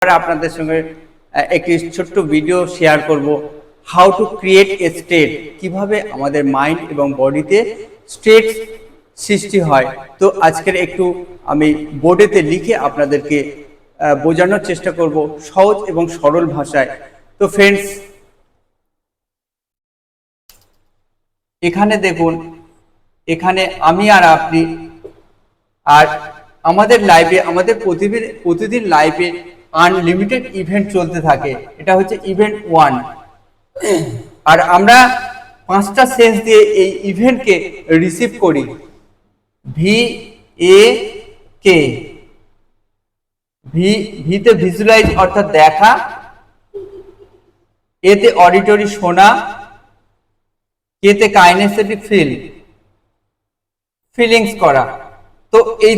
আপনাদের সঙ্গে একটি ছোট্ট ভিডিও শেয়ার করব how to create a state, কিভাবে আমাদের মাইন্ড এবং বডিতে স্টেট সৃষ্টি হয়। তো আজকের একটু আমি বোর্ডেতে লিখে আপনাদেরকে বোঝানোর চেষ্টা করব সহজ এবং সরল ভাষায়। তো ফ্রেন্ডস, এখানে দেখুন, এখানে আমি আর আপনি, আর আমাদের লাইফে, আমাদের প্রতিদিন লাইফে আনলিমিটেড ইভেন্ট চলতে থাকে। এটা হচ্ছে ইভেন্ট 1। আর আমরা 5টা সেন্স দিয়ে এই ইভেন্টকে রিসিভ করি। ভি এ কে, ভিতে ভিজুয়ালাইজ অর্থাৎ দেখা, এতে অডিটরি শোনা, কেতে কাইনেস্থেটিক ফিলিংস করা। তো এই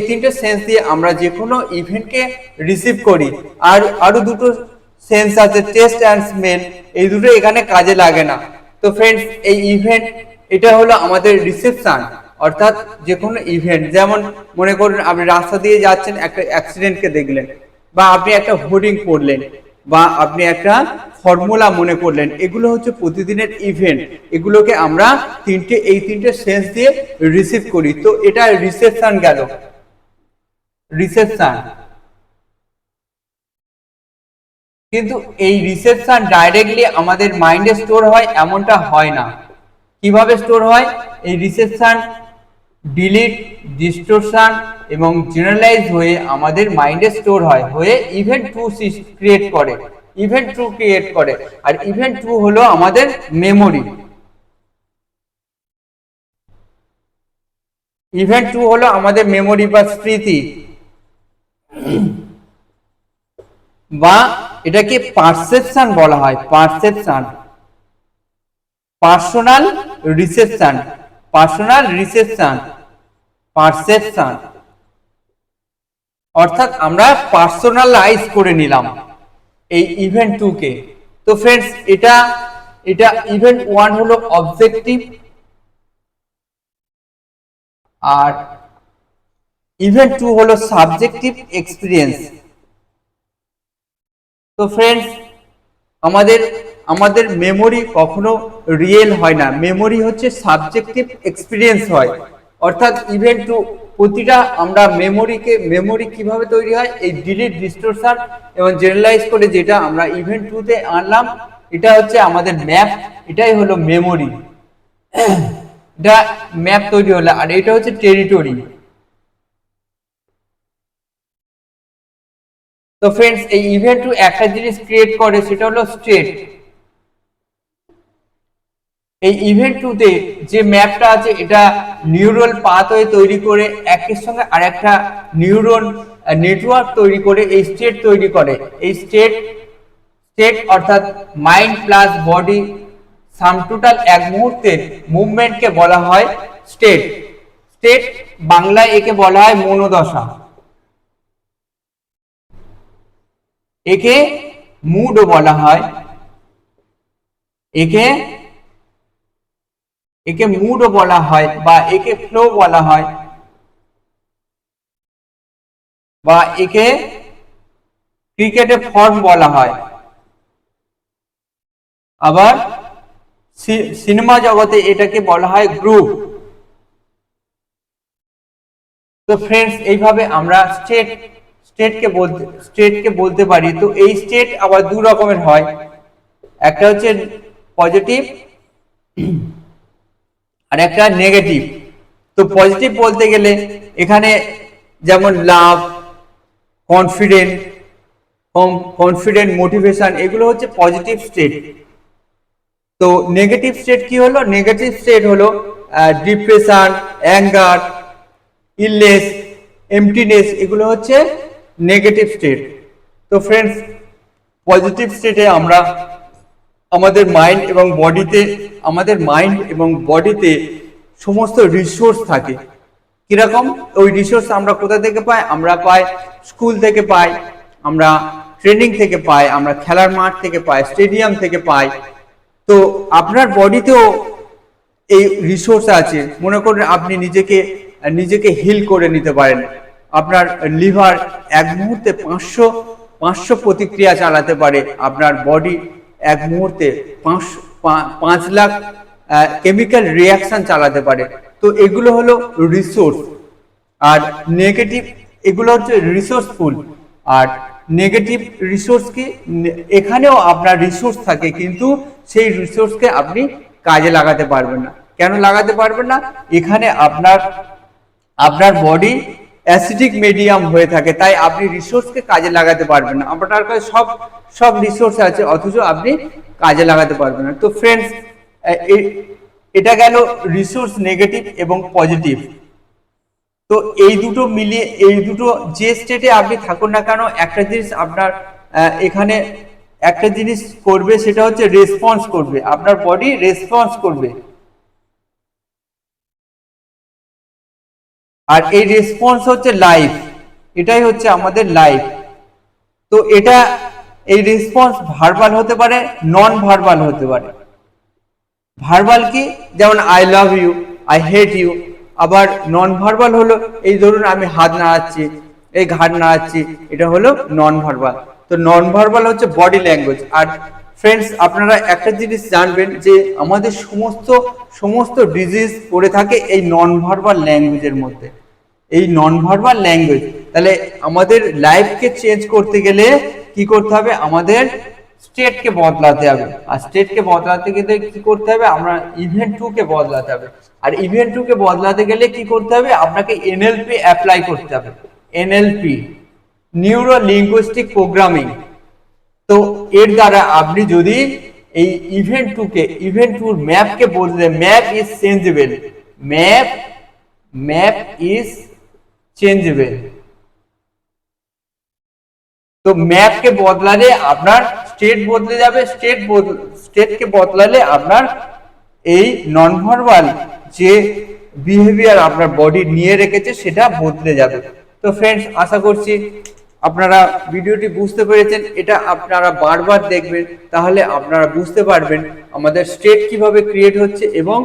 তিনটে সেন্স দিয়ে আমরা যে কোনো ইভেন্টকে রিসিভ করি। আর আরো দুটো সেন্স আছে, টেস্ট অ্যান্ড স্মেল, এই দুটো এখানে কাজে লাগে না। তো ফ্রেন্ডস, এই ইভেন্ট এটা হলো আমাদের রিসেপশন, অর্থাৎ যে কোনো ইভেন্ট। যেমন মনে করুন আপনি রাস্তা দিয়ে যাচ্ছেন, একটা অ্যাক্সিডেন্টকে দেখলেন, বা আপনি একটা হোর্ডিং পড়লেন, বা আপনি একটা ফর্মুলা মনে করলেন। এগুলো হচ্ছে প্রতিদিনের ইভেন্ট। এগুলোকে আমরা এই তিনটে সেন্স দিয়ে রিসিভ করি। তো এটা রিসেপশন গেল, রিসেপশন। কিন্তু এই রিসেপশন ডাইরেক্টলি আমাদের মাইন্ডে স্টোর হয় এমনটা হয় না। কিভাবে স্টোর হয়? এই রিসেপশন ডিলিট, ডিস্টোরশন এবং জেনারেলাইজ হয়ে আমাদের মাইন্ডে স্টোর হয়, হয়ে ইভেন্ট 2 ক্রিয়েট করে। আর ইভেন্ট 2 হলো আমাদের মেমোরি। ইভেন্ট 2 হলো আমাদের মেমোরি বা স্মৃতি, বা এটাকে পারসেপশন বলা হয়। পারসেপশন, পার্সোনাল রিসেপশন, পারসেপশন অর্থাৎ আমরা পার্সোনালাইজ করে নিলাম এই ইভেন্ট 2 কে। তো ফ্রেন্ডস, এটা ইভেন্ট 1 হলো অবজেক্টিভ, আর ইভেন্ট 2 হলো সাবজেক্টিভ এক্সপিরিয়েন্স। তো ফ্রেন্ডস, আমাদের মেমোরি কখনো রিয়েল হয় না, মেমোরি হচ্ছে সাবজেক্টিভ এক্সপিরিয়েন্স হয়। অর্থাৎ ইভেন্ট 2 প্রতিটা আমরা মেমোরি কিভাবে তৈরি হয়? এই ডিলিট, ডিস্টোরশন এবং জেনারেলাইজ করে যেটা আমরা ইভেন্ট 2 তে আনলাম, এটা হচ্ছে আমাদের ম্যাপ। এটাই হলো মেমোরি। এটা ম্যাপ তৈরি হলো, আর এটা হচ্ছে টেরিটরি। তো ফ্রেন্ডস, এই ইভেন্ট 2 একটা জিনিস ক্রিয়েট করে, সেটা হলো স্টেট। এই ইভেন্ট 2 তে যে ম্যাপটা আছে, এটা নিউরাল পাথওয়ে তৈরি করে একের সঙ্গে আরেকটা নিউরন নেটওয়ার্ক তৈরি করে এই স্টেট তৈরি করে। এই স্টেট অর্থাৎ mind plus body sum total এক মুহূর্তের মুভমেন্টকে বলা হয় স্টেট। বাংলায় একে বলা হয় মনোদশা, একে মুডও বলা হয়, একে মুডও বলা হয়, বা একে ফ্লো বলা হয়, বা একে ক্রিকেটে ফর্ম বলা হয়। আবার সিনেমা জগতে এটাকে বলা হয় গ্রুপ। তো ফ্রেন্ডস, এইভাবে আমরা স্টেটকে বলতে পারি। তো এই স্টেট আবার দু রকমের হয়, একটা হচ্ছে পজিটিভ আর একটা নেগেটিভ। তো পজিটিভ বলতে গেলে এখানে যেমন লাভ, কনফিডেন্ট, মোটিভেশন, এগুলো হচ্ছে পজিটিভ স্টেট। তো নেগেটিভ স্টেট কি হলো? নেগেটিভ স্টেট হলো ডিপ্রেশন, অ্যাঙ্গার, ইলনেস, এমটিনেস, এগুলো হচ্ছে নেগেটিভ স্টেট। তো ফ্রেন্ডস, পজিটিভ স্টেটে আমরা আমাদের মাইন্ড এবং বডিতে সমস্ত রিসোর্স থাকে। কিরকম? ওই রিসোর্স আমরা কোথা থেকে পাই? আমরা পাই স্কুল থেকে পাই, আমরা ট্রেনিং থেকে পাই, আমরা খেলার মাঠ থেকে পাই, স্টেডিয়াম থেকে পাই। তো আপনার বডিতেও এই রিসোর্স আছে। মনে করুন আপনি নিজেকে হিল করে নিতে পারেন, আপনার লিভার এক মুহূর্তে 500 প্রতিক্রিয়া চালাতে পারে, আপনার বডি এক মুহূর্তে 5 লাখ কেমিক্যাল রিয়াকশন চালাতে পারে। তো এগুলো হলো রিসোর্স। আর নেগেটিভ, এগুলো হচ্ছে রিসোর্সফুল। আর নেগেটিভ রিসোর্স কি, এখানেও আপনার রিসোর্স থাকে কিন্তু সেই রিসোর্সকে আপনি কাজে লাগাতে পারবেন না। কেন লাগাতে পারবেন না? এখানে আপনার বডি অ্যাসিডিক মিডিয়াম হয়ে থাকে, তাই আপনি রিসোর্সকে কাজে লাগাতে পারবেন না। আপনার কাছে সব রিসোর্স আছে অথচ আপনি কাজে লাগাতে পারবেন না। তো ফ্রেন্ডস, এটা গেল রিসোর্স নেগেটিভ এবং পজিটিভ। তো এই দুটো মিলিয়ে, এই দুটো যে স্টেটে আপনি থাকুন না কেন, একটা জিনিস আপনার এখানে একটা জিনিস করবে, সেটা হচ্ছে রেসপন্স করবে, আপনার বডি রেসপন্স করবে। আর এই রেসপন্স হচ্ছে লাইফ, এটাই হচ্ছে আমাদের লাইফ। তো এটা, এই রেসপন্স ভার্বাল হতে পারে, নন ভার্বাল হতে পারে। ভার্বাল কি, যেমন I love you, I hate you. আবার নন ভার্বাল হলো, এই ধরুন আমি হাত নাড়াচ্ছি, এই ঘাড় নাড়াচ্ছি, এটা হলো নন ভার্বাল। তো নন ভার্বাল হচ্ছে বডি ল্যাঙ্গুয়েজ। আর ফ্রেন্ডস, আপনারা একটা জিনিস জানবেন যে আমাদের সমস্ত ডিজিজ পড়ে থাকে এই নন ভার্বাল ল্যাঙ্গুয়েজের মধ্যে, এই নন ভার্বাল ল্যাঙ্গুয়েজ। তাহলে আমাদের লাইফকে চেঞ্জ করতে গেলে কি করতে হবে? আমাদের স্টেটকে বদলাতে হবে। আর স্টেটকে বদলাতে গেলে কি করতে হবে? আমরা ইভেন্ট 2 কে বদলাতে হবে। আর ইভেন্ট 2 কে বদলাতে গেলে কি করতে হবে? আপনাকে এনএলপি অ্যাপ্লাই করতে হবে। NLP, neuro linguistic programming. তো এর দ্বারা আপনি যদি এই ইভেন্ট 2 কে, ইভেন্ট 2 ম্যাপকে বদলে, map is changeable, map is changeable. তো ম্যাপকে বদলালে আপনার স্টেট বদলে যাবে, স্টেটকে বদলালে আপনার এই নন ভার্বাল যে বিহেভিয়ার আপনার বডি নিয়ে রেখেছে সেটা বদলে যাবে। তো ফ্রেন্ডস, আশা করছি আপনারা ভিডিওটি বুঝতে পেরেছেন। এটা আপনারা বারবার দেখবেন, তাহলে আপনারা বুঝতে পারবেন আমাদের স্টেট কিভাবে ক্রিয়েট হচ্ছে এবং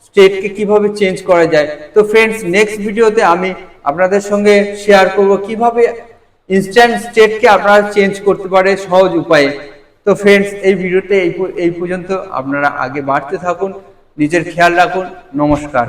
স্টেটকে কিভাবে চেঞ্জ করা যায়। তো ফ্রেন্ডস, নেক্সট ভিডিওতে আমি আপনাদের সঙ্গে শেয়ার করব কিভাবে ইনস্ট্যান্ট স্টেটকে আপনারা চেঞ্জ করতে পারে সহজ উপায়ে। তো ফ্রেন্ডস, এই ভিডিওতে এই পর্যন্ত। আপনারা আগে বাড়তে থাকুন, নিজের খেয়াল রাখুন। নমস্কার।